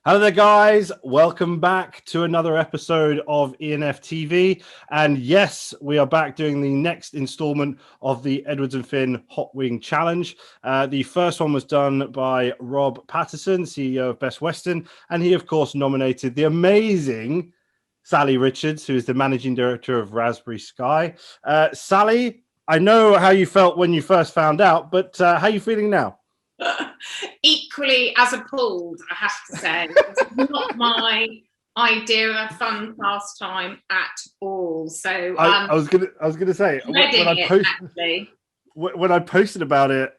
Hello there, guys. Welcome back to another episode of E&Ftv. And yes, we are back doing the next installment of the Edwards and Finn Hot Wing Challenge. The first one was done by Rob Paterson, CEO of Best Western. And he, of course, nominated the amazing Sally Richards, who is the managing director of RaspberrySky. Sally, I know how you felt when you first found out, but how are you feeling now? Equally as appalled, I have to say. It's not my idea of fun pastime at all. So I was gonna say when I posted about it,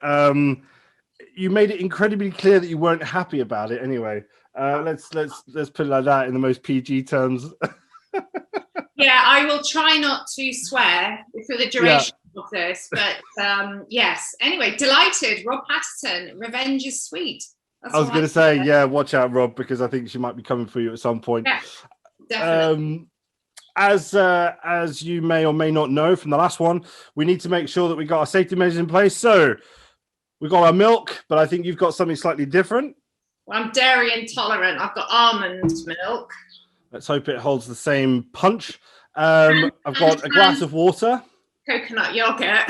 you made it incredibly clear that you weren't happy about it. Anyway, let's put it like that in the most PG terms. Yeah, I will try not to swear for the duration of this, but yes. Anyway, delighted. Rob Paterson, revenge is sweet. I was going to say, yeah, watch out, Rob, because I think she might be coming for you at some point. Yeah, definitely. As you may or may not know from the last one, we need to make sure that we got our safety measures in place. So we've got our milk, but I think you've got something slightly different. Well, I'm dairy intolerant. I've got almond milk. Let's hope it holds the same punch. I've got a glass of water. Coconut yogurt.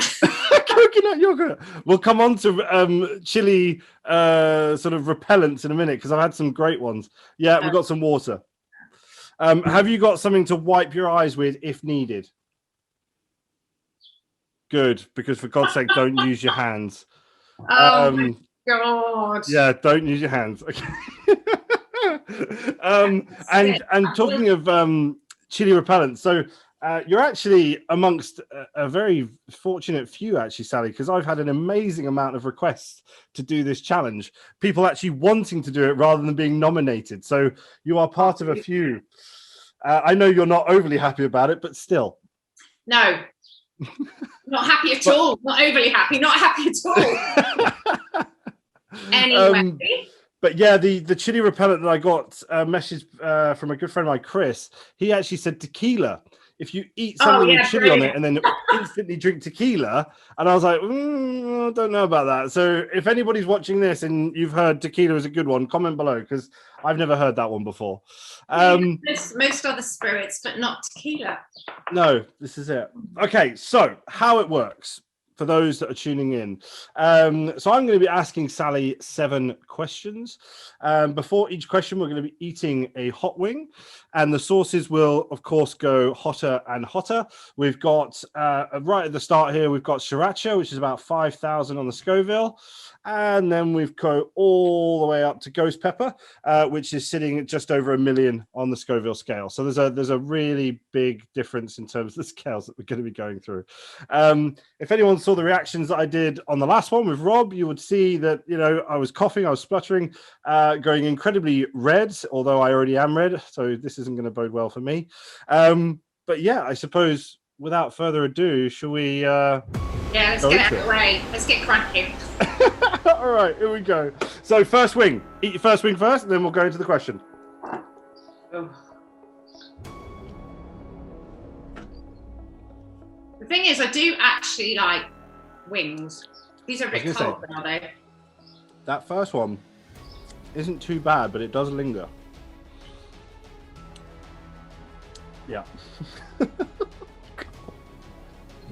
Coconut yogurt. We'll come on to chili sort of repellents in a minute because I've had some great ones. Yeah, we've got some water. Have you got something to wipe your eyes with if needed? Good, because for God's sake, don't use your hands. Oh my God. Yeah, don't use your hands. Okay. And talking of chili repellent, so you're actually amongst a very fortunate few, actually, Sally, because I've had an amazing amount of requests to do this challenge. People actually wanting to do it rather than being nominated. So you are part of a few. I know you're not overly happy about it, but still. No, not happy at all. Not overly happy. Not happy at all. Anyway. But yeah, the chili repellent that I got a message from a good friend of mine, Chris, he actually said tequila. If you eat something with chili on it and then instantly drink tequila, and I was like, I don't know about that. So if anybody's watching this and you've heard tequila is a good one, comment below because I've never heard that one before. Most other spirits, but not tequila. No, this is it. Okay, so how it works for those that are tuning in. So I'm going to be asking Sally 7 questions. Before each question, we're going to be eating a hot wing, and the sauces will, of course, go hotter and hotter. We've got, right at the start here, we've got sriracha, which is about 5,000 on the Scoville. And then we've go all the way up to ghost pepper, which is sitting at just over 1 million on the Scoville scale. So there's a really big difference in terms of the scales that we're going to be going through. If anyone saw the reactions that I did on the last one with Rob, you would see that, you know, I was coughing, I was spluttering, going incredibly red, although I already am red. So this isn't going to bode well for me. But yeah, I suppose without further ado, shall we... yeah, let's get out of the way. Let's get cracking. All right, here we go. So first wing. Eat your first wing first, and then we'll go into the question. Oh. The thing is, I do actually like wings. These are a bit cold, are they? That first one isn't too bad, but it does linger. Yeah.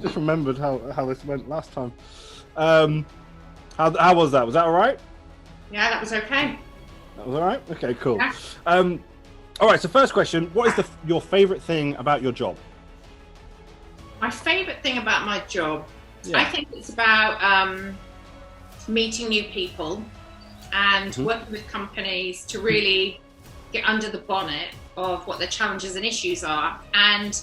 Just remembered how this went last time. How was that? Was that all right? Yeah, that was okay. That was all right? Okay, cool. Yeah. All right, so first question. What is your favourite thing about your job? My favourite thing about my job, I think it's about meeting new people and working with companies to really get under the bonnet of what their challenges and issues are, and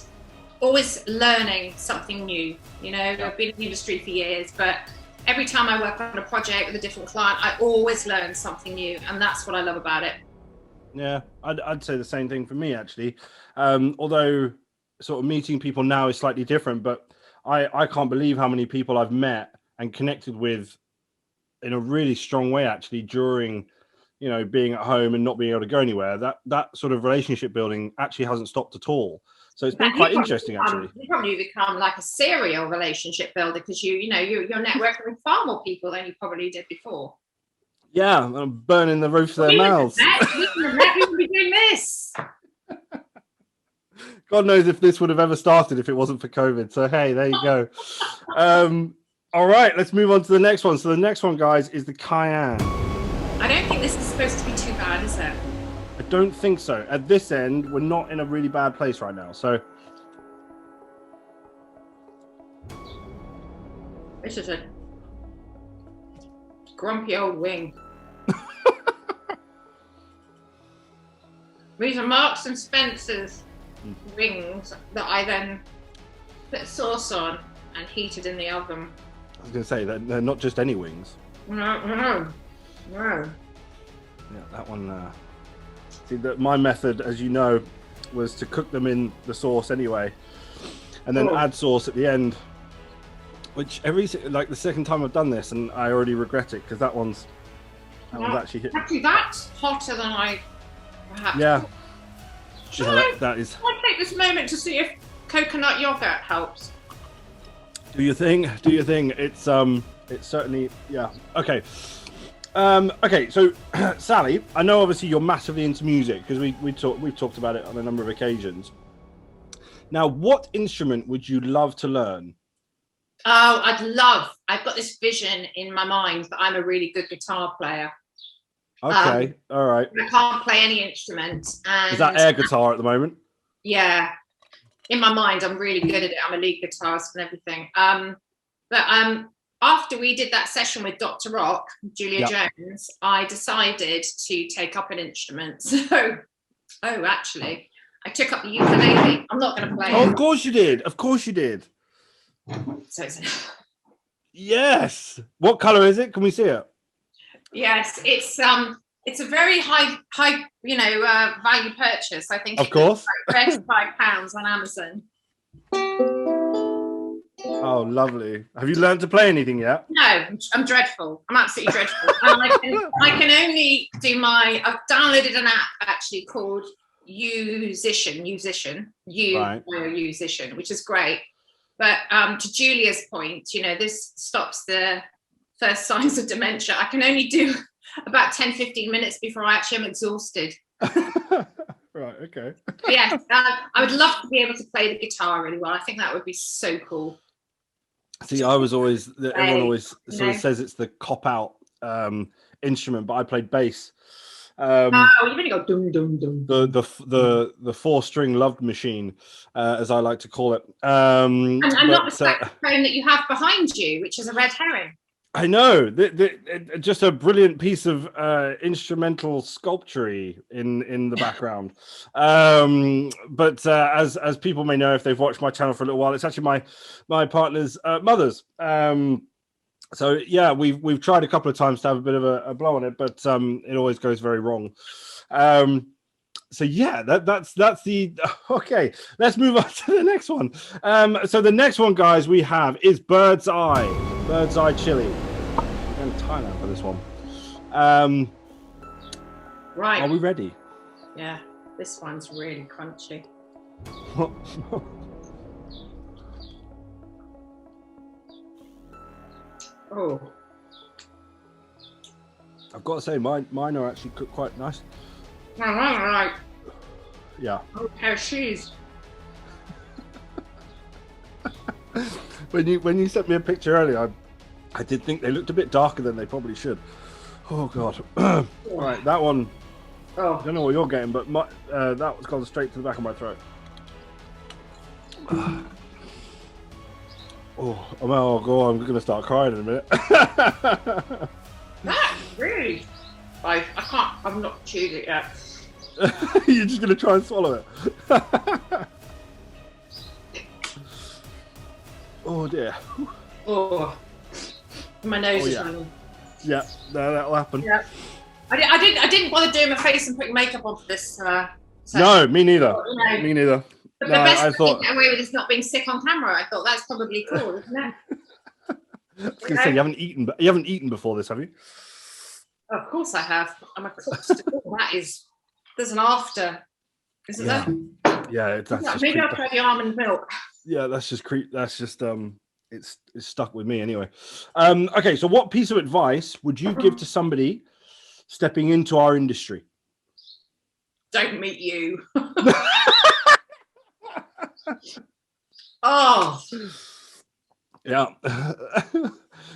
always learning something new. You know, I've been in the industry for years, but every time I work on a project with a different client, I always learn something new, and that's what I love about it. Yeah, I'd say the same thing for me, actually. Although sort of meeting people now is slightly different, but I can't believe how many people I've met and connected with in a really strong way, actually, during, you know, being at home and not being able to go anywhere. That sort of relationship building actually hasn't stopped at all. So it's been quite interesting, actually. You probably become like a serial relationship builder because you're networking with far more people than you probably did before. Yeah, I'm burning the roofs of their mouths. We would be doing this. God knows if this would have ever started if it wasn't for COVID. So, hey, there you go. All right, let's move on to the next one. So the next one, guys, is the Cayenne. I don't think this is supposed to be too bad, is it? I don't think so. At this end, we're not in a really bad place right now. So this is a grumpy old wing. These are Marks and Spencer's wings that I then put sauce on and heated in the oven. I was going to say that they're not just any wings. No. Yeah, that one. See, my method, as you know, was to cook them in the sauce anyway, and then add sauce at the end. Which the second time I've done this, and I already regret it because that one's actually hit. Actually, that's hotter than I perhaps. Yeah. That is. I take this moment to see if coconut yogurt helps. Do you think? It's certainly, yeah. Okay. Okay, so Sally, I know obviously you're massively into music because we've talked about it on a number of occasions. Now, what instrument would you love to learn? Oh, I've got this vision in my mind that I'm a really good guitar player. Okay, all right. I can't play any instrument. And is that air guitar at the moment? Yeah. In my mind, I'm really good at it. I'm a lead guitarist and everything. But after we did that session with Dr. Rock, Julia Jones, I decided to take up an instrument. So, actually, I took up the ukulele. I'm not going to play it. Of course you did. So yes. What color is it? Can we see it? Yes, it's a very high value purchase. I think. Of course. Like £35 on Amazon. Oh, lovely. Have you learned to play anything yet? No, I'm dreadful. I'm absolutely dreadful. And I can only do I've downloaded an app actually called Musician, which is great. But to Julia's point, this stops the first signs of dementia. I can only do about 10-15 minutes before I actually am exhausted. Right, okay. Yeah, I would love to be able to play the guitar really well. I think that would be so cool. See, everyone always sort of says it's the cop-out instrument, but I played bass. You've only got dum dum dum. The 4-string love machine, as I like to call it. And not the saxophone that you have behind you, which is a red herring. I know, just a brilliant piece of instrumental sculpture in the background. But as people may know if they've watched my channel for a little while, it's actually my partner's mother's. So yeah, we've tried a couple of times to have a bit of a blow on it, but it always goes very wrong. So yeah, that's the okay. Let's move on to the next one. So the next one, guys, we have is bird's eye chili. I'm going to Thailand for this one. Right. Are we ready? Yeah, this one's really crunchy. Oh. I've got to say, mine are actually cooked quite nice. Right. Yeah. Okay, cheese. When you sent me a picture earlier, I did think they looked a bit darker than they probably should. Oh God. Right, that one. Oh. I don't know what you're getting, but that was gone straight to the back of my throat. Oh God, I'm going to start crying in a minute. That really? I can't. I've not chewed it yet. You're just going to try and swallow it. Oh dear. Oh, my nose is running. Yeah, no, that'll happen. Yeah, I didn't bother doing my face and putting makeup on for this. No, me neither. Me neither. But the best thing to get away with is not being sick on camera. I thought that's probably cool, isn't it? I was going to say you haven't eaten before this, have you? Oh, of course I have. I'm a cook. There's an after, isn't there? Yeah, maybe I'll try the almond milk. Yeah, that's just it's stuck with me anyway. Okay, so what piece of advice would you give to somebody stepping into our industry? Don't meet you. Oh, yeah.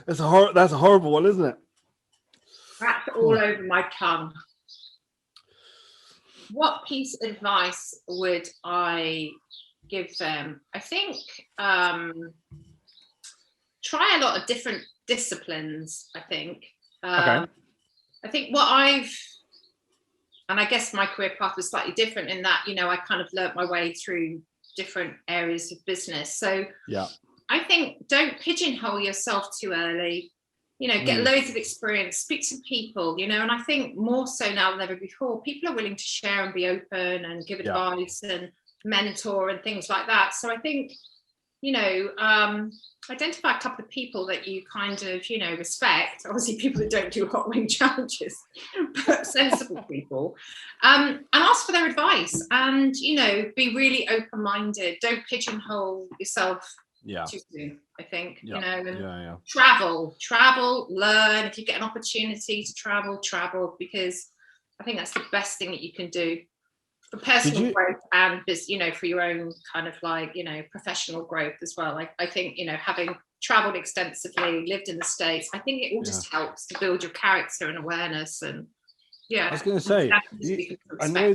That's a horrible one, isn't it? that's all over my tongue. What piece of advice would I give them? I think try a lot of different disciplines. I think. Okay. I think and I guess my career path was slightly different in that, I kind of learnt my way through different areas of business. So yeah, I think don't pigeonhole yourself too early. Get loads of experience, speak to people, and I think more so now than ever before, people are willing to share and be open and give advice and mentor and things like that. So I think, identify a couple of people that you kind of, respect. Obviously, people that don't do hot wing challenges, but sensible people. And ask for their advice and, be really open-minded. Don't pigeonhole yourself too soon, I think. And travel, learn. If you get an opportunity to travel, because I think that's the best thing that you can do for personal growth and for your own kind of professional growth as well. I think having traveled extensively, lived in the States, I think it all just helps to build your character and awareness. And I was going to say, I know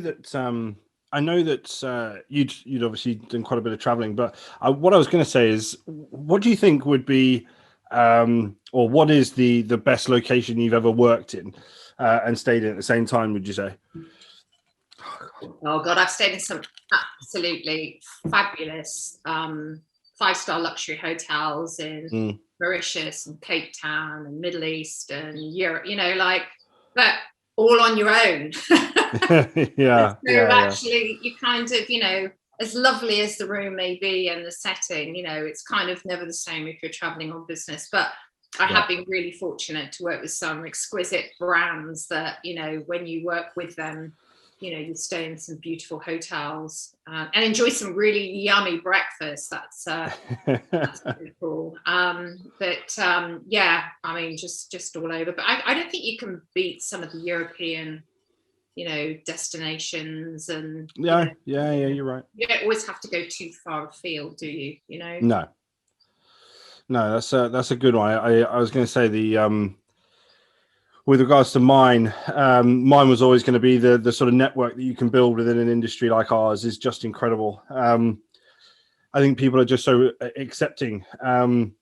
that you'd obviously done quite a bit of traveling, but what I was going to say is, what do you think would be, or what is the best location you've ever worked in and stayed in at the same time, would you say? Oh God, I've stayed in some absolutely fabulous 5-star luxury hotels in Mauritius and Cape Town and Middle East and Europe, but all on your own. Actually, you kind of, as lovely as the room may be and the setting, it's kind of never the same if you're traveling on business. But I have been really fortunate to work with some exquisite brands that, when you work with them, you stay in some beautiful hotels and enjoy some really yummy breakfast. That's pretty cool. Just all over. But I don't think you can beat some of the European, destinations. And you're right. You don't always have to go too far afield, do you? No, that's a good one. I was going to say with regards to mine was always going to be the sort of network that you can build within an industry like ours is just incredible. I think people are just so accepting, and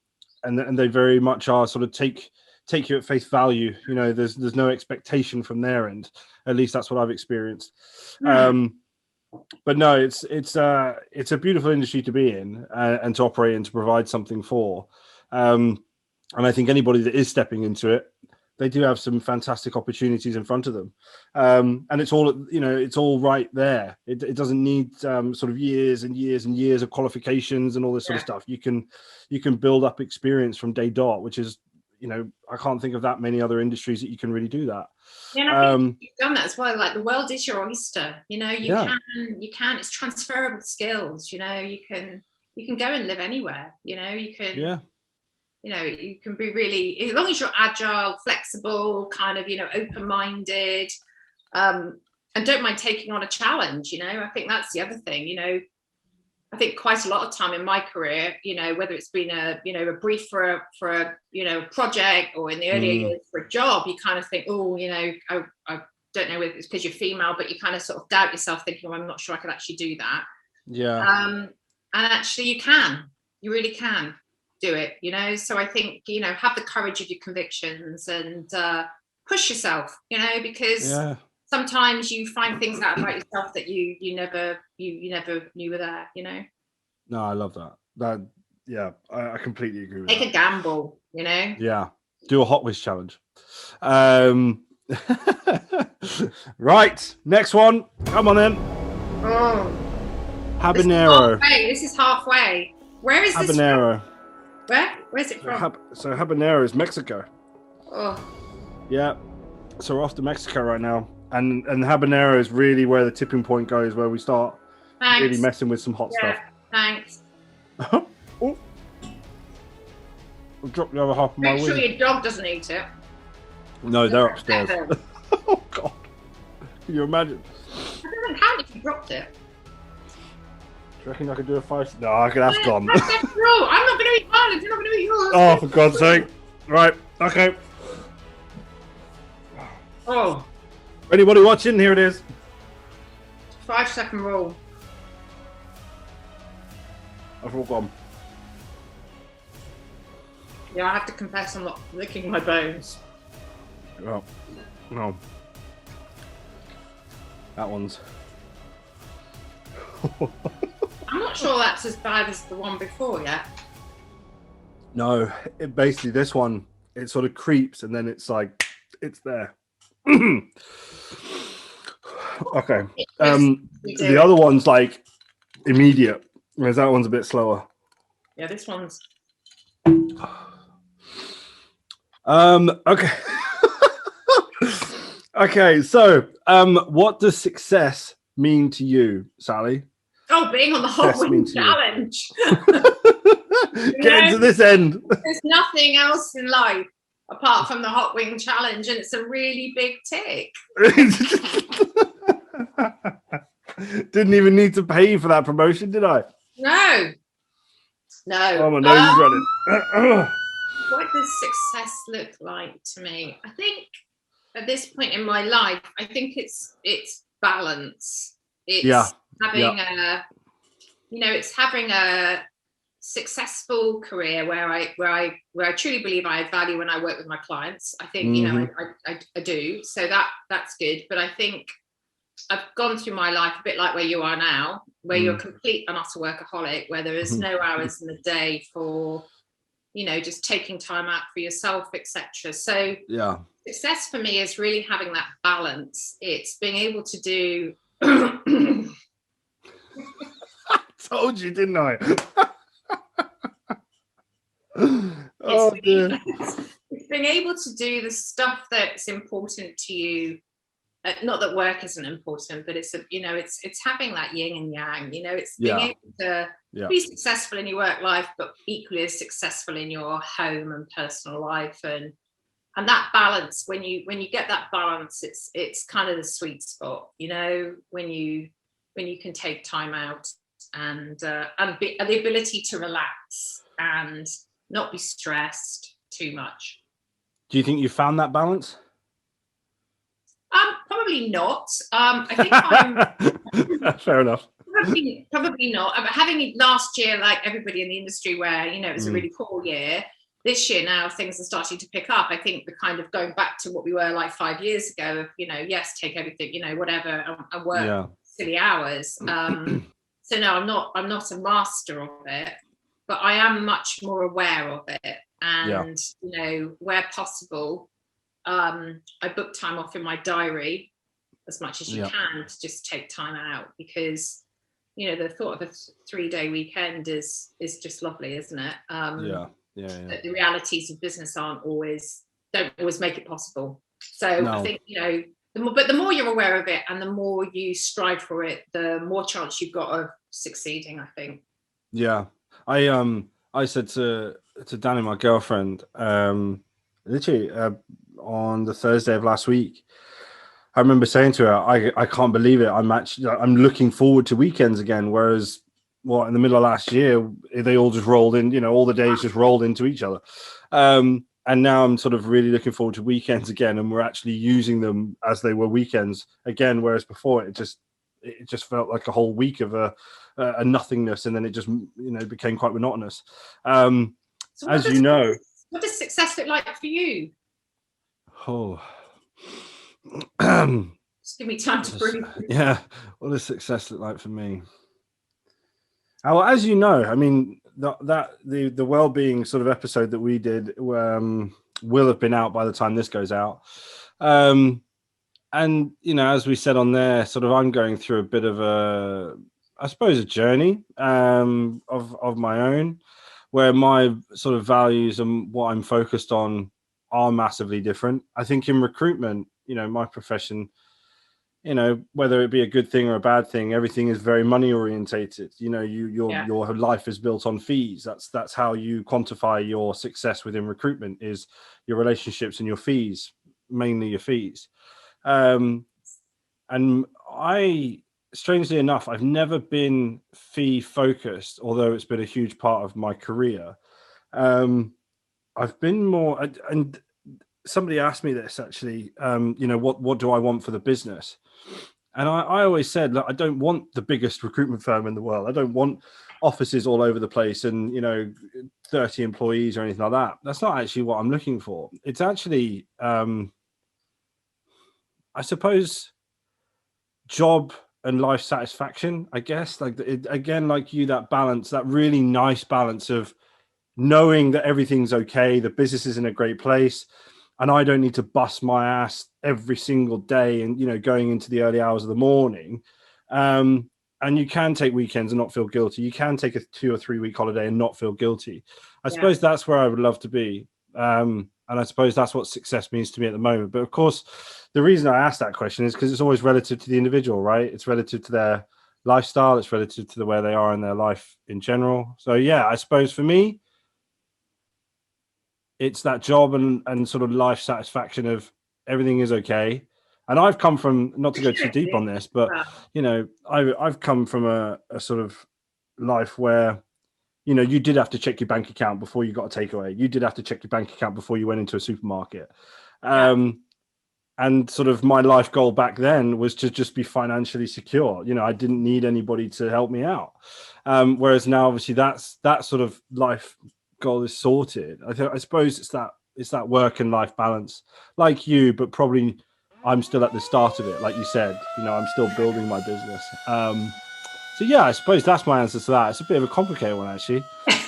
they very much are sort of take you at face value. There's no expectation from their end. At least that's what I've experienced. But no, it's a beautiful industry to be in and to operate and to provide something for. And I think anybody that is stepping into it, they do have some fantastic opportunities in front of them. And it's all right there. It doesn't need sort of years and years and years of qualifications and all this sort of stuff. You can build up experience from day dot, which is, I can't think of that many other industries that you can really do that. Yeah, and I think you've done that as well. Like the world is your oyster. You can. It's transferable skills. You can go and live anywhere. You can. You can be really, as long as you're agile, flexible, kind of, open-minded, and don't mind taking on a challenge. I think that's the other thing. I think quite a lot of time in my career, whether it's been a brief for a project or in the earlier years for a job, you kind of think, I don't know whether it's because you're female, but you kind of sort of doubt yourself, thinking, I'm not sure I could actually do that. And actually you really can do it, so I think, have the courage of your convictions and push yourself, because sometimes you find things out about yourself that you never knew were there. No, I love that. I completely agree with Take a gamble, do a hot wish challenge. Right, next one, come on in. Habanero. This is halfway. Where is this habanero from? Where's it from? So habanero is Mexico. Yeah, so we're off to Mexico right now, and habanero is really where the tipping point goes, where we start really messing with some hot stuff. Thanks. Oh, I'll drop the other half of my Make sure your dog doesn't eat it. No, they're upstairs. Can you imagine? I don't count if you dropped it. Do you reckon I could do a 5? No, I could. That's gone. No, I'm not going to eat mine if you're not going to eat yours. Oh, for God's sake! Right. Okay. Oh. Anybody watching? Here it is. 5-second rule. I've all gone. Yeah, I have to confess I'm not licking my bones. Oh, no. That one's. I'm not sure that's as bad as the one before yet. No, basically this one, it sort of creeps and then it's like, it's there. Okay. The other one's like immediate, whereas that one's a bit slower. Yeah, this one's. Okay. Okay, so what does success mean to you, Sally? Oh, being on the Hot Wing Challenge. Get into this end. There's nothing else in life apart from the Hot Wing Challenge, and it's a really big tick. Didn't even need to pay for that promotion, did I? No. Oh, my nose is running. What does success look like to me? I think at this point in my life, I think it's balance. It's having a successful career where I truly believe I add value when I work with my clients. I think I do, so that's good. But I think I've gone through my life a bit like where you are now, where you're a complete and utter workaholic, where there is no hours in the day for just taking time out for yourself, etc. So success for me is really having that balance. It's being able to do I told you, didn't I? Oh, dear. It's being able to do the stuff that's important to you. Not that work isn't important, but it's having that yin and yang. It's being able to be successful in your work life, but equally as successful in your home and personal life, and that balance. When you get that balance, it's kind of the sweet spot. When you can take time out and the ability to relax and not be stressed too much. Do you think you found that balance? Probably not. I think I'm fair enough. Probably not. But having last year, like everybody in the industry, where it was a really poor year. This year now things are starting to pick up. I think the kind of going back to what we were like 5 years ago of yes, take everything, whatever, and work silly hours. So no, I'm not a master of it, but I am much more aware of it, and where possible, I book time off in my diary as much as you can to just take time out, because the thought of a 3-day weekend is just lovely, isn't it? The realities of business don't always make it possible. So I think the more you're aware of it and the more you strive for it, the more chance you've got of succeeding, I think. I said to Danny, my girlfriend, literally on the Thursday of last week, I remember saying to her, I can't believe it. I'm looking forward to weekends again. Whereas in the middle of last year, they all just rolled in, all the days just rolled into each other. And now I'm sort of really looking forward to weekends again. And we're actually using them as they were weekends again. Whereas before it just felt like a whole week of a nothingness. And then it just, became quite monotonous. So as you know. What does success look like for you? Oh, just give me time to breathe. Yeah, what does success look like for me? Well, as you know, I mean, the well-being sort of episode that we did will have been out by the time this goes out, and as we said on there, sort of I'm going through a bit of a journey of my own, where my sort of values and what I'm focused on are massively different. I think in recruitment, my profession, whether it be a good thing or a bad thing, everything is very money orientated. Your life is built on fees. That's how you quantify your success within recruitment, is your relationships and your fees, mainly your fees. And And strangely enough, I've never been fee focused, although it's been a huge part of my career. I've been more, and somebody asked me this actually, what do I want for the business? And I always said, look, I don't want the biggest recruitment firm in the world. I don't want offices all over the place and, 30 employees or anything like that. That's not actually what I'm looking for. It's actually, I suppose, job and life satisfaction, I guess. Like, again, like you, that balance, that really nice balance of knowing that everything's okay, the business is in a great place, and I don't need to bust my ass every single day and, going into the early hours of the morning. And you can take weekends and not feel guilty. You can take a 2 or 3 week holiday and not feel guilty. I suppose that's where I would love to be. And I suppose that's what success means to me at the moment. But of course, the reason I asked that question is because it's always relative to the individual, right? It's relative to their lifestyle. It's relative to where they are in their life in general. So yeah, I suppose for me, it's that job and sort of life satisfaction of everything is okay. And I've come from, not to go too deep on this, but I've come from a sort of life where, you did have to check your bank account before you got a takeaway. You did have to check your bank account before you went into a supermarket. And sort of my life goal back then was to just be financially secure. I didn't need anybody to help me out. Whereas now, obviously, that sort of life goal is sorted. I suppose it's that work and life balance, like you, but probably I'm still at the start of it. Like you said, I'm still building my business. So yeah, I suppose that's my answer to that. It's a bit of a complicated one, actually.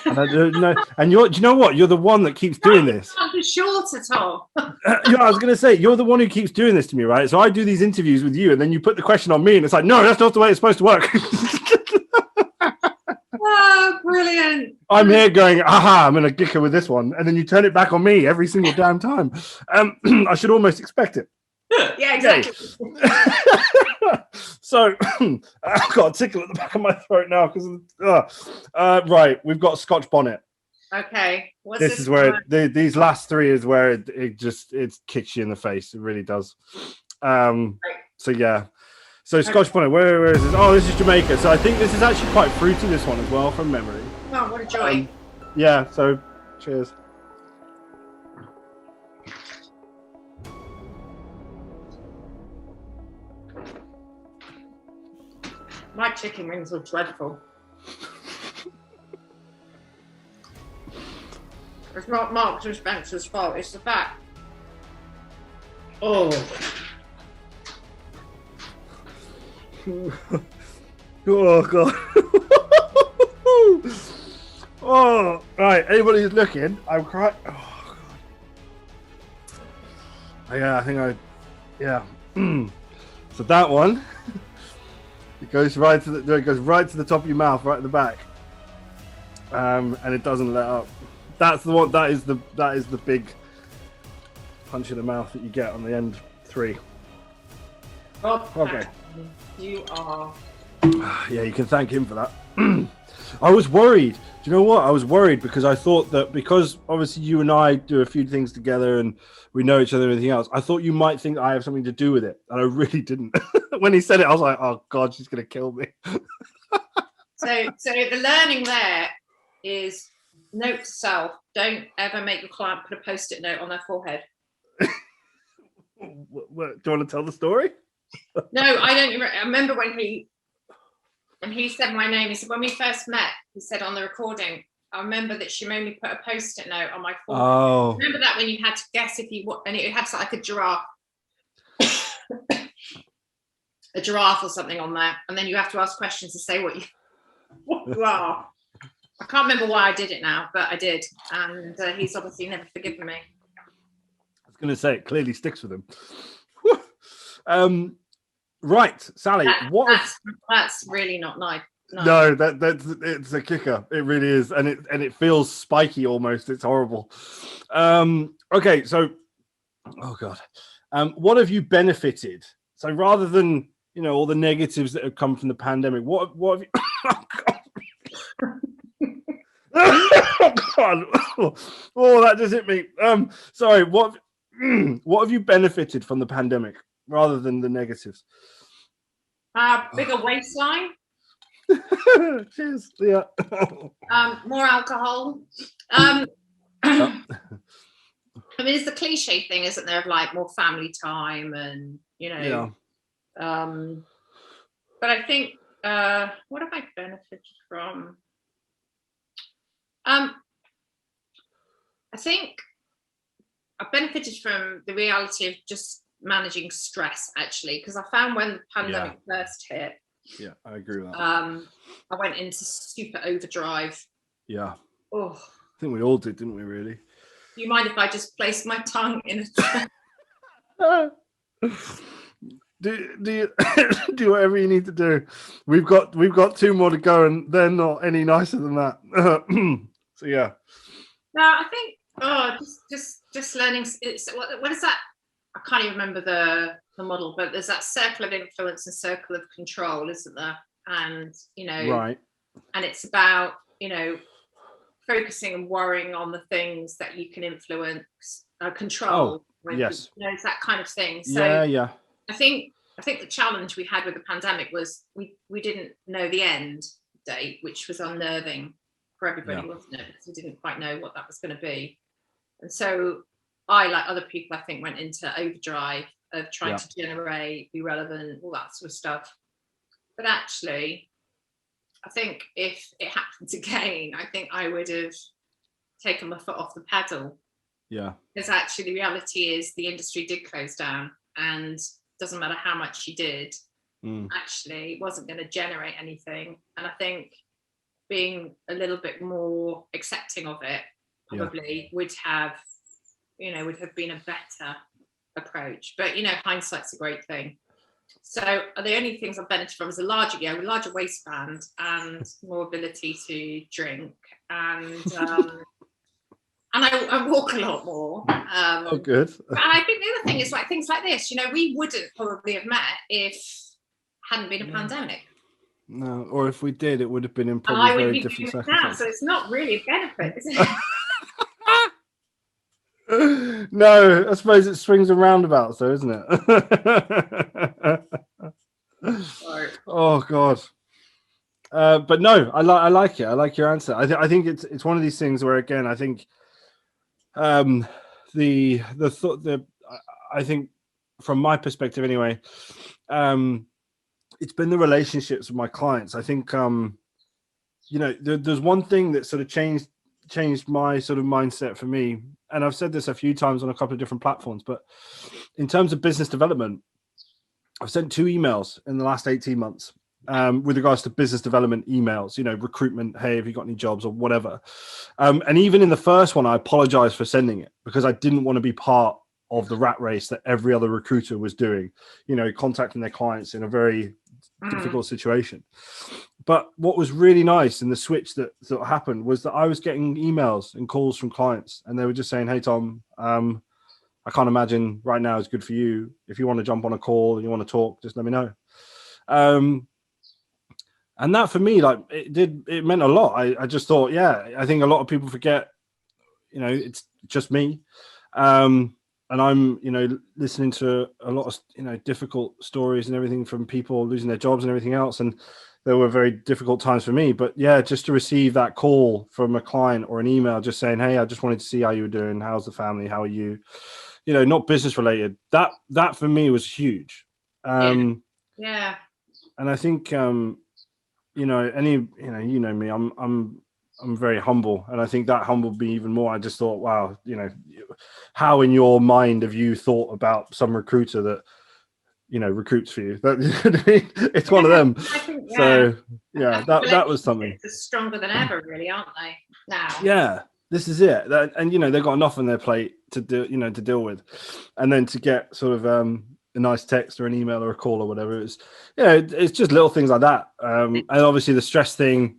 And I don't know. And do you know what? You're the one that keeps doing this. Not short at all. I was going to say, you're the one who keeps doing this to me, right? So I do these interviews with you, and then you put the question on me, and it's like, no, that's not the way it's supposed to work. Oh, brilliant. I'm here going, aha, I'm going to gicker with this one. And then you turn it back on me every single damn time. I should almost expect it. Yeah, exactly. So I've got a tickle at the back of my throat now because right, we've got a Scotch bonnet. Okay. This is where these last three is where it kicks you in the face. It really does. So yeah. So Scotch bonnet, where is this? Oh, this is Jamaica. So I think this is actually quite fruity, this one as well, from memory. Oh, what a joy. Yeah, so cheers. My chicken wings are dreadful. It's not Marks and Spencer's fault, it's the fact. Oh. Oh god. Oh, right. Anybody who's looking, I'm crying. Oh god. Yeah, I think so that one, it goes right to the top of your mouth, right at the back, and it doesn't let up. That's the one. That is the big punch in the mouth that you get on the end 3. Rob, okay. You are. Yeah, you can thank him for that. I was worried. Do you know what? I was worried because I thought that because obviously you and I do a few things together and we know each other and everything else, I thought you might think I have something to do with it. And I really didn't. When he said it, I was like, oh God, she's going to kill me. So the learning there is note to self, don't ever make your client put a post-it note on their forehead. What, do you want to tell the story? No, I don't. I remember when he said my name. He said when we first met. He said on the recording. I remember that she made me put a post-it note on my forehead. Oh. Remember that when you had to guess if you and it had like a giraffe, a giraffe or something on there, and then you have to ask questions to say what you are. I can't remember why I did it now, but I did, and he's obviously never forgiven me. I was going to say it clearly sticks with him. Right, Sally. That's really not nice. No, that's it's a kicker. It really is, and it feels spiky almost. It's horrible. Okay, so oh god, what have you benefited? So rather than all the negatives that have come from the pandemic, what have you? Oh god, oh that just hit me. Sorry. What have you benefited from the pandemic rather than the negatives? Bigger waistline. Cheers. Yeah. More alcohol. I mean, it's the cliche thing, isn't there, of like more family time and, you know, but I think, what have I benefited from? I think I've benefited from the reality of just managing stress, actually, because I found when the pandemic first hit, I agree with that. I went into super overdrive. Yeah. Oh, I think we all did, didn't we, really? Do you mind if I just place my tongue in a do do whatever you need to do. We've got 2 more to go, and they're not any nicer than that. So yeah. No, I think just learning. What is that? I can't even remember the model, but there's that circle of influence and circle of control, isn't there? And you know, right. And it's about, you know, focusing and worrying on the things that you can influence, control. Yes. You know, it's that kind of thing. So I think the challenge we had with the pandemic was we didn't know the end date, which was unnerving for everybody, wasn't it? Because we didn't quite know what that was going to be. And so I, like other people, I think, went into overdrive of trying to generate, be relevant, all that sort of stuff. But actually, I think if it happened again, I think I would have taken my foot off the pedal. Yeah. Because actually the reality is the industry did close down, and it doesn't matter how much you did, actually it wasn't going to generate anything. And I think being a little bit more accepting of it probably would have been a better approach. But, you know, hindsight's a great thing. So the only things I've benefited from is a larger waistband and more ability to drink, and I walk a lot more. Oh, good. And I think the other thing is like things like this. You know, we wouldn't probably have met if hadn't been a pandemic. No, or if we did, it would have been in probably very different circumstances. So it's not really a benefit, is it? No, I suppose it swings and roundabouts, though, isn't it? Oh God. But no, I like it. I like your answer. I think it's one of these things where, again, I think I think from my perspective anyway, it's been the relationships with my clients. I think you know, there's one thing that sort of changed my sort of mindset for me, and I've said this a few times on a couple of different platforms, but in terms of business development, I've sent 2 emails in the last 18 months with regards to business development emails, you know, recruitment, hey, have you got any jobs or whatever. And even in the first one, I apologized for sending it because I didn't want to be part of the rat race that every other recruiter was doing, you know, contacting their clients in a very difficult situation. But what was really nice in the switch that happened was that I was getting emails and calls from clients, and they were just saying, hey, Tom, I can't imagine right now is good for you. If you want to jump on a call and you want to talk, just let me know. And that for me, like it meant a lot. I just thought, I think a lot of people forget, you know, it's just me. And I'm, you know, listening to a lot of, you know, difficult stories and everything from people losing their jobs and everything else. And there were very difficult times for me, but just to receive that call from a client or an email just saying, hey, I just wanted to see how you were doing. How's the family? How are you? You know, not business related. That for me was huge. And I think, you know, you know me, I'm very humble, and I think that humbled me even more. I just thought, wow, you know, how in your mind have you thought about some recruiter that, you know, recruits for you? It's one of them. I think, so that was something. It's stronger than ever, really, aren't they? Now. Yeah, this is it. And you know, they've got enough on their plate to deal with, and then to get sort of a nice text or an email or a call or whatever. It's it's just little things like that. And obviously the stress thing,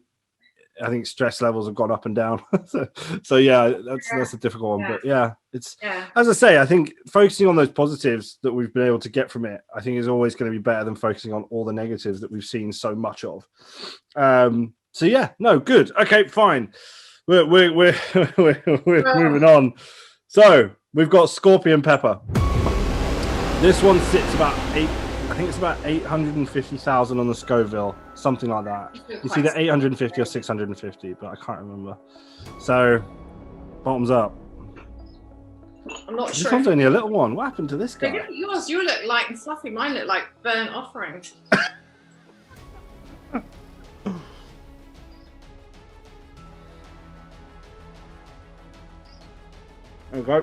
I think stress levels have gone up and down. so that's a difficult one. But it's as I say, I think focusing on those positives that we've been able to get from it, I think is always going to be better than focusing on all the negatives that we've seen so much of. Good. Okay, fine. We're moving on. So we've got scorpion pepper. This one sits about I think it's about 850,000 on the Scoville, something like that. It's either 850 or 650, but I can't remember. So, bottoms up. I'm not sure. This one's only a little one. What happened to this guy? Look at yours. You look light and fluffy. Mine look like burnt offerings. Okay.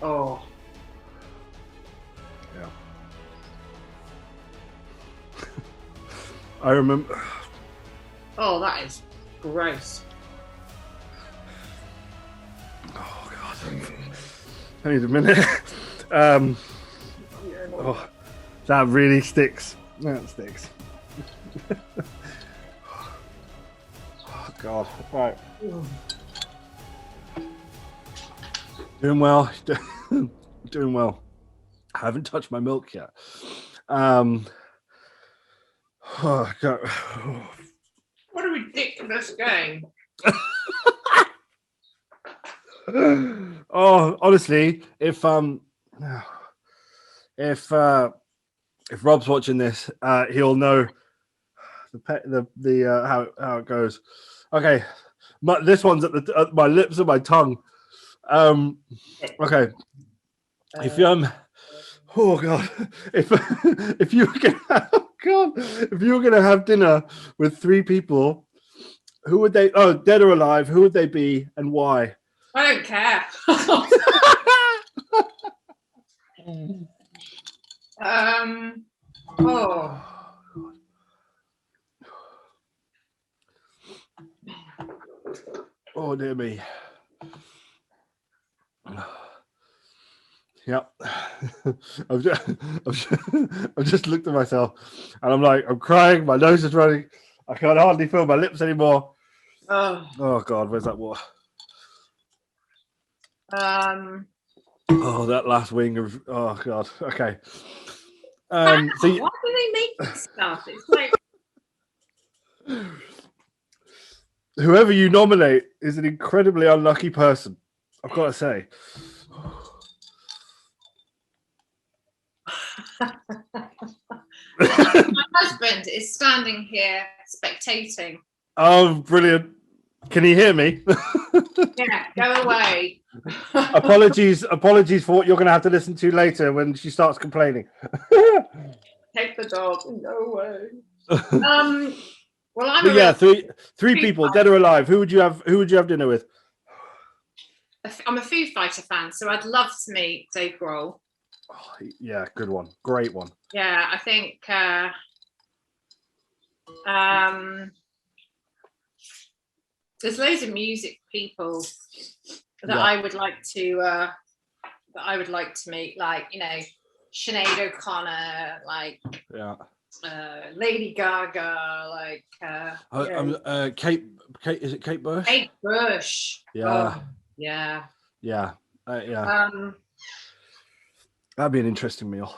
Oh. Yeah. I remember. Oh, that is gross. Oh God. I need a minute. Oh, that really sticks. That sticks. Oh God. Right. Doing well. Doing well. I haven't touched my milk yet. Oh God. What a ridiculous game. Oh, honestly, if Rob's watching this, he'll know how it goes. Okay, this one's at my lips and my tongue. Okay, if oh God, if you were gonna if you were gonna have dinner with 3 people, who would they? Oh, dead or alive? Who would they be and why? I don't care. Oh. Oh dear me. Yep. I've just looked at myself and I'm like, I'm crying, my nose is running, I can't hardly feel my lips anymore. Oh God, where's that water? Oh, that last wing of oh God. Okay. So why do they make this stuff? It's like whoever you nominate is an incredibly unlucky person, I've got to say. my husband is standing here spectating. Oh, brilliant. Can he hear me? Yeah, go away. Apologies for what you're going to have to listen to later when she starts complaining. Take the dog and go away. Well, I'm three people, dead or alive. Who would you have dinner with? I'm a Foo Fighter fan, so I'd love to meet Dave Grohl. Oh, yeah, good one, great one. Yeah, I think there's loads of music people that I would like to meet, like, you know, Sinead O'Connor, like Lady Gaga, like Kate, is it Kate Bush? Kate Bush. Yeah. Oh, yeah. Yeah. That'd be an interesting meal.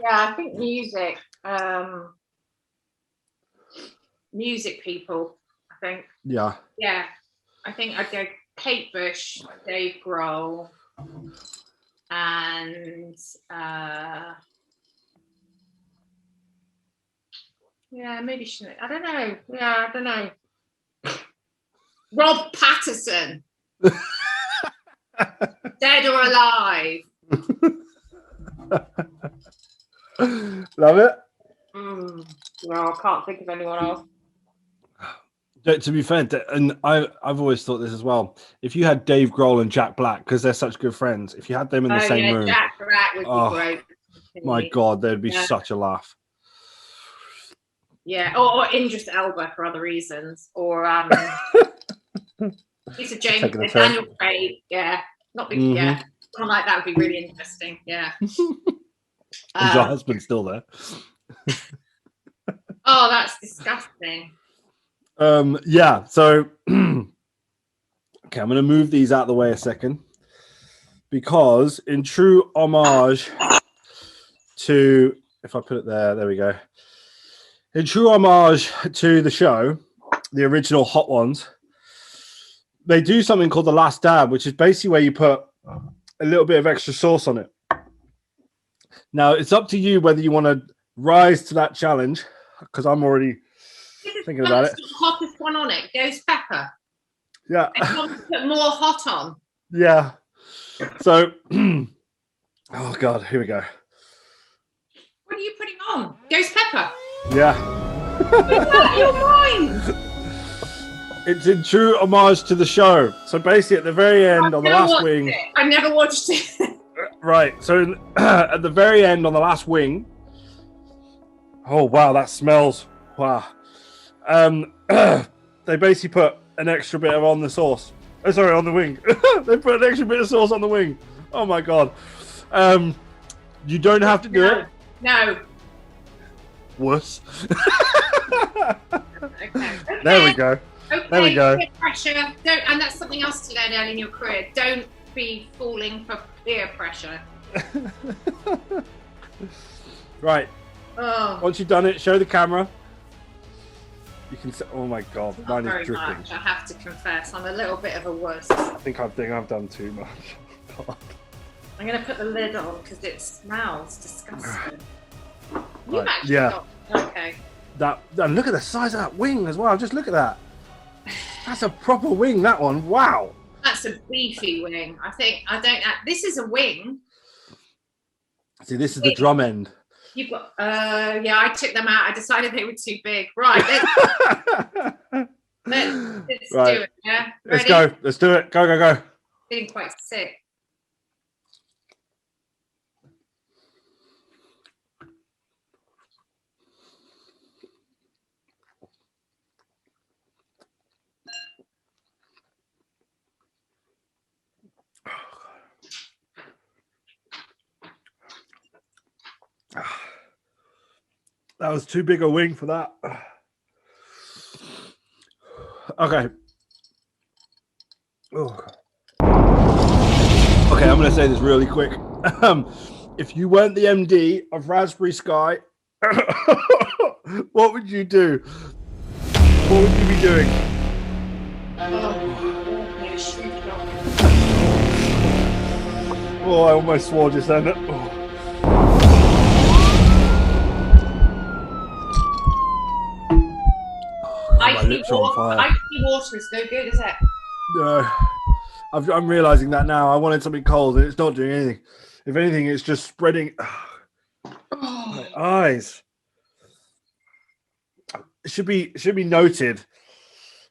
Yeah, I think music people, I think. Yeah. Yeah. I think I'd go Kate Bush, Dave Grohl, and maybe Sinead. I don't know. Yeah, I don't know. Rob Paterson. Dead or alive. Love it. No, I can't think of anyone else. To be fair, and I've always thought this as well. If you had Dave Grohl and Jack Black, because they're such good friends, if you had them in the same room, Jack Black would be great. My God, there'd be such a laugh. Yeah, or Idris Elba for other reasons, or Lisa James, Daniel Craig. Yeah, not big. Yeah, something like that would be really interesting. Yeah. Is your husband still there? Oh, that's disgusting. Yeah. So, okay, I'm going to move these out of the way a second because, in true homage to, if I put it there we go. In true homage to the show, the original Hot Ones, they do something called the last dab, which is basically where you put a little bit of extra sauce on it. Now, it's up to you whether you want to rise to that challenge, because I'm already thinking about it. The hottest one on it, ghost pepper. Yeah. I want to put more hot on. Yeah. So, oh God, here we go. What are you putting on? Ghost pepper? Yeah. Your mind. It's in true homage to the show. So basically, at the very end, on the last wing. I never watched it. Right. So at the very end, on the last wing. Oh wow, that smells. Wow. They basically put an extra bit on the sauce. Oh, sorry, on the wing. They put an extra bit of sauce on the wing. Oh my God. You don't have to do it. No. Wuss. Okay. There we go. Okay, there we go. Peer pressure. Don't, and that's something else to learn early in your career. Don't be falling for peer pressure. Right. Oh. Once you've done it, show the camera. You can. Oh my God, Not mine is very dripping. much, I have to confess, I'm a little bit of a wuss. I think I've done too much. God. I'm going to put the lid on because it smells disgusting. You've Right, actually yeah. okay. And look at the size of that wing as well. Just look at that. That's a proper wing. That one. Wow. That's a beefy wing. This is a wing. See, this is the drum end. You've got. Yeah, I took them out. I decided they were too big. Right. Let's Right. do it. Yeah. Let's Ready? go. Let's do it. Go, go, go. Feeling quite sick. That was too big a wing for that. Okay. Oh. Okay, I'm going to say this really quick. If you weren't the MD of RaspberrySky, what would you do? What would you be doing? Oh, I almost swore just then. Oh. Icy water is no good, is it? No. I'm realizing that now. I wanted something cold and it's not doing anything. If anything, it's just spreading my eyes. It should be noted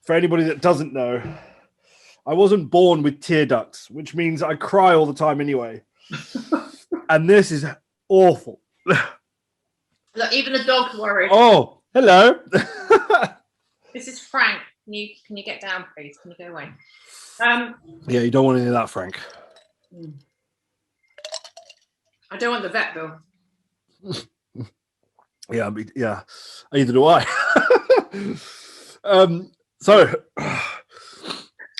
for anybody that doesn't know. I wasn't born with tear ducts, which means I cry all the time anyway. And this is awful. Look, even the dog's worried. Oh, hello. This is Frank. Can you get down, please? Can you go away? Yeah, you don't want any of that, Frank. I don't want the vet bill. Yeah, yeah. Either do I. So,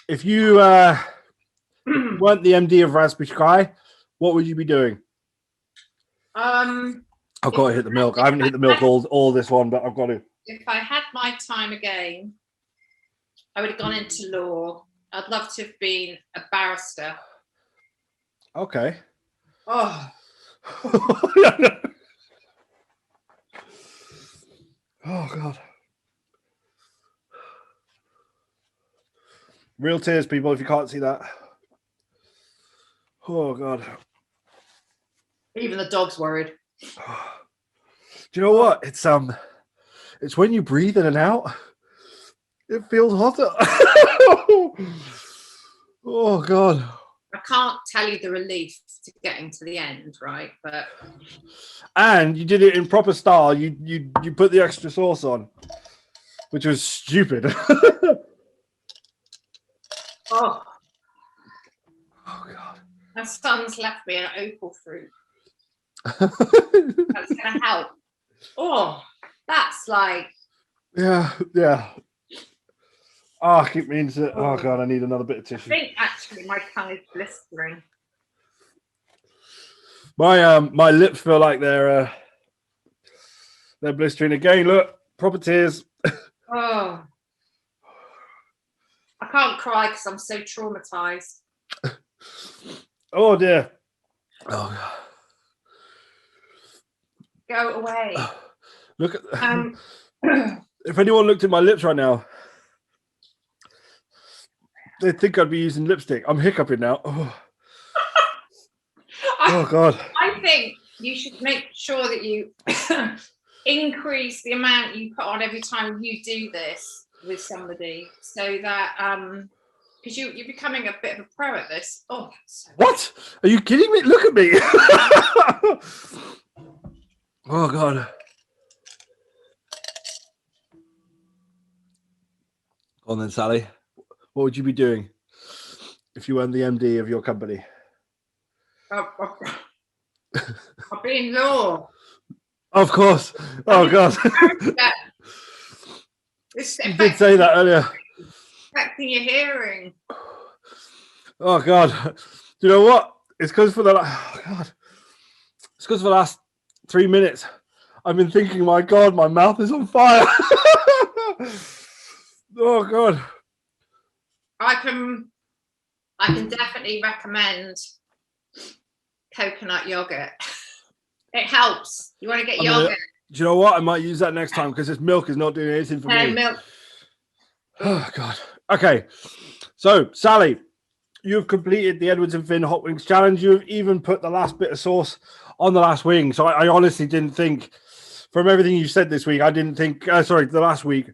if you weren't the MD of RaspberrySky, what would you be doing? I've got to hit the milk. I haven't hit the milk all this one, but I've got to. If I had my time again, I would have gone into law. I'd love to have been a barrister. Okay. Oh. Oh God. Real tears, people, if you can't see that. Oh God. Even the dog's worried. Do you know what? It's when you breathe in and out, it feels hotter. Oh God. I can't tell you the relief to getting to the end, right? And you did it in proper style. You put the extra sauce on, which was stupid. Oh God. My son's left me an opal fruit. That's gonna help. Oh, that's like. Yeah. Oh, I keep meaning to. Oh God, I need another bit of tissue. I think actually my tongue is blistering. My lips feel like they're blistering again. Look, proper tears. Oh. I can't cry because I'm so traumatized. Oh dear. Oh Go away. Look at if anyone looked at my lips right now, they'd think I'd be using lipstick. I'm hiccuping now. Oh God. I think you should make sure that you increase the amount you put on every time you do this with somebody, so that because you're becoming a bit of a pro at this. Oh, what? Are you kidding me? Look at me. Oh God. Go on then, Sally. What would you be doing if you weren't the MD of your company? I'll be in law. Of course. Oh God. You did say that earlier. Affecting your hearing. Oh God. Do you know what? It's because for the last 3 minutes I've been thinking, my God, my mouth is on fire. Oh God. I can definitely recommend coconut yogurt. It helps. You want to get yogurt? Do you know what? I might use that next time because this milk is not doing anything for me. Milk. Oh God. Okay. So Sally, you've completed the Edwards and Finn Hot Wings Challenge. You've even put the last bit of sauce on the last wing. So I honestly didn't think, from everything you said this week, the last week,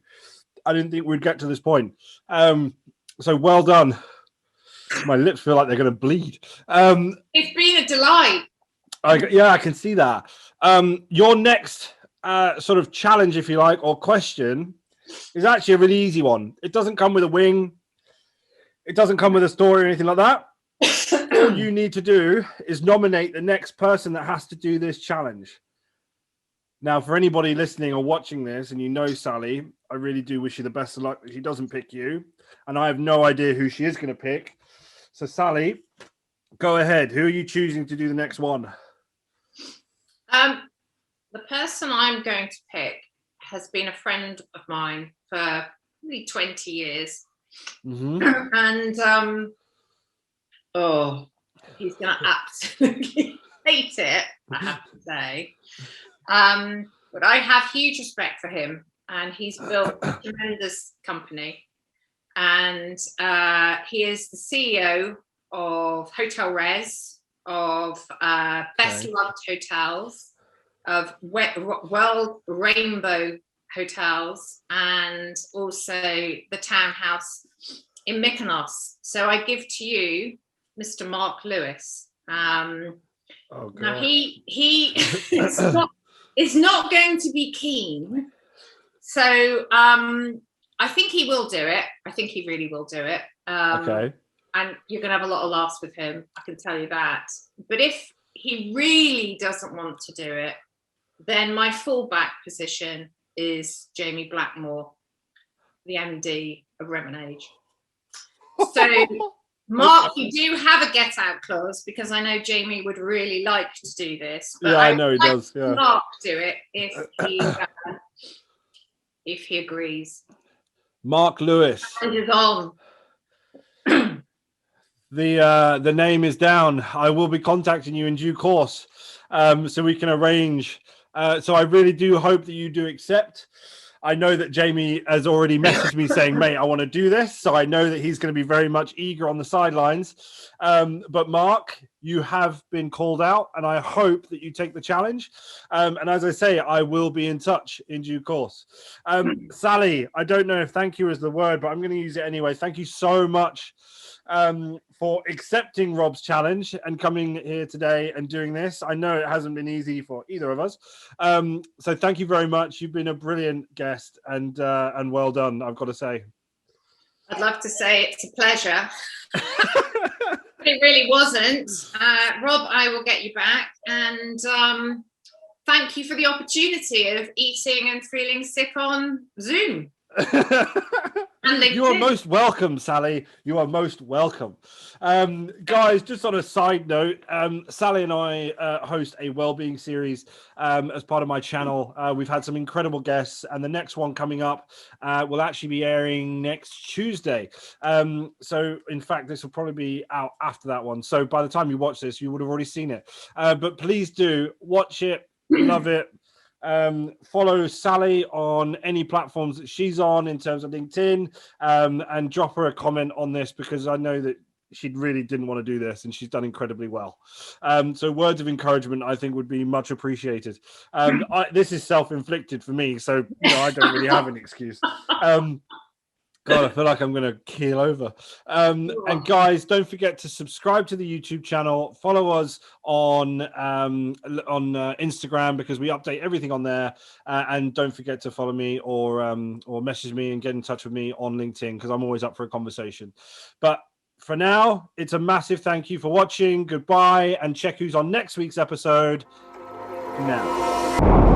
I didn't think we'd get to this point. So well done. My lips feel like they're going to bleed. It's been a delight. I can see that. Your next sort of challenge, if you like, or question is actually a really easy one. It doesn't come with a wing. It doesn't come with a story or anything like that. All you need to do is nominate the next person that has to do this challenge. Now, for anybody listening or watching this and you know Sally, I really do wish you the best of luck that she doesn't pick you. And I have no idea who she is going to pick. So, Sally, go ahead. Who are you choosing to do the next one? The person I'm going to pick has been a friend of mine for really 20 years. Mm-hmm. And he's going to absolutely hate it, I have to say. But I have huge respect for him, and he's built a tremendous company. And he is the CEO of Hotel Res, of Best Loved Hotels, of World Rainbow Hotels, and also the Townhouse in Mykonos. So I give to you Mr. Mark Lewis. Now he is not going to be keen. So I think he will do it. I think he really will do it. Okay. And you're going to have a lot of laughs with him. I can tell you that. But if he really doesn't want to do it, then my fallback position is Jamie Blackmore, the MD of Remenage. So, Mark, you do have a get out clause because I know Jamie would really like to do this. But yeah, I know he does. Yeah. Mark do it if he agrees. Mark Lewis. And is on. The name is down. I will be contacting you in due course, so we can arrange. So I really do hope that you do accept. I know that Jamie has already messaged me saying, mate, I want to do this. So I know that he's going to be very much eager on the sidelines. But Mark, you have been called out, and I hope that you take the challenge. And as I say, I will be in touch in due course. Sally, I don't know if thank you is the word, but I'm going to use it anyway. Thank you so much for accepting Rob's challenge and coming here today and doing this. I know it hasn't been easy for either of us. So thank you very much. You've been a brilliant guest, and well done, I've got to say. I'd love to say it's a pleasure. But it really wasn't. Rob, I will get you back. And thank you for the opportunity of eating and feeling sick on Zoom. You are most welcome, Sally. You are most welcome. Guys, just on a side note, Sally and I host a wellbeing series as part of my channel. We've had some incredible guests, and the next one coming up will actually be airing next Tuesday. So, in fact, this will probably be out after that one. So, by the time you watch this, you would have already seen it. But please do watch it, love it. Follow Sally on any platforms that she's on in terms of LinkedIn, and drop her a comment on this, because I know that she really didn't want to do this and she's done incredibly well. So words of encouragement, I think, would be much appreciated. This is self-inflicted for me, so I don't really have an excuse. God, I feel like I'm going to keel over. And guys, don't forget to subscribe to the YouTube channel. Follow us on Instagram, because we update everything on there. And don't forget to follow me or message me and get in touch with me on LinkedIn, because I'm always up for a conversation. But for now, it's a massive thank you for watching. Goodbye, and check who's on next week's episode now.